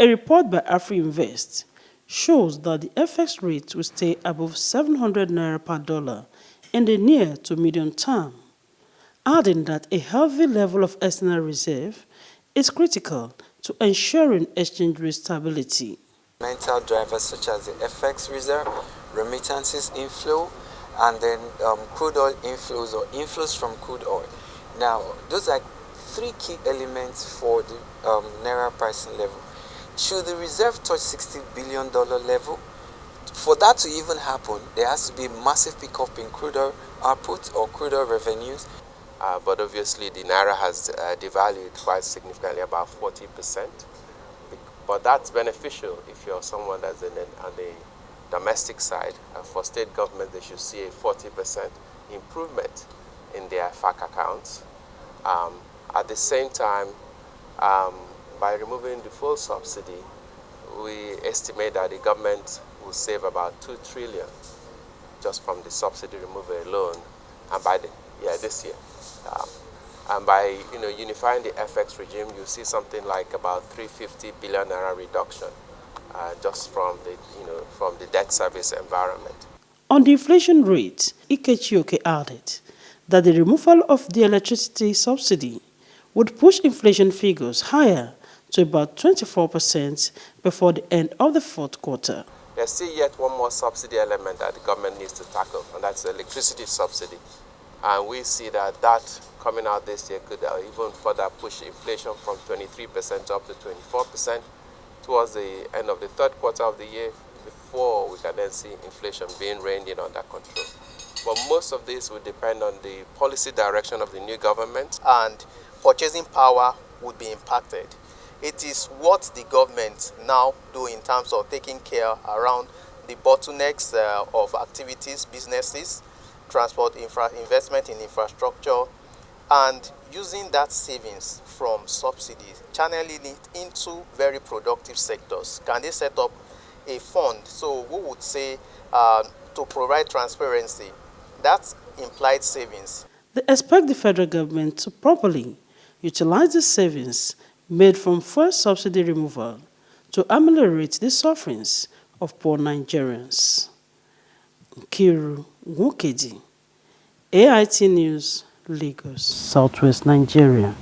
A report by Afrinvest shows that the FX rate will stay above 700 naira per dollar in the near to medium term, adding that a healthy level of external reserve is critical to ensuring exchange rate stability. Mental drivers such as the FX reserve, remittances inflow, and then crude oil inflows or inflows from crude oil. Now, those are three key elements for the Naira pricing level. Should the reserve touch $60 billion level, for that to even happen, there has to be a massive pickup in crude oil output or crude oil revenues. But obviously the Naira has devalued quite significantly, about 40%. But that's beneficial if you're someone that's on the domestic side. For state government, they should see a 40% improvement in their FAC accounts. At the same time, by removing the full subsidy, we estimate that the government will save about 2 trillion just from the subsidy removal alone, and by this year. And by unifying the FX regime, you see something like about 350 billion naira reduction just from the debt service environment. On the inflation rate, Ikechioke added that the removal of the electricity subsidy would push inflation figures higher to about 24% before the end of the fourth quarter. There's still yet one more subsidy element that the government needs to tackle, and that's the electricity subsidy. And we see that coming out this year could even further push inflation from 23% up to 24% towards the end of the third quarter of the year, before we can then see inflation being reined in under control. But most of this will depend on the policy direction of the new government, and purchasing power would be impacted. It is what the government now do in terms of taking care around the bottlenecks of activities, businesses, transport, investment in infrastructure, and using that savings from subsidies, channeling it into very productive sectors. Can they set up a fund? So we would say to provide transparency, that's implied savings. They expect the federal government to properly utilize the savings made from fuel subsidy removal to ameliorate the sufferings of poor Nigerians. Kiru Nwokedi, AIT News, Lagos, Southwest Nigeria.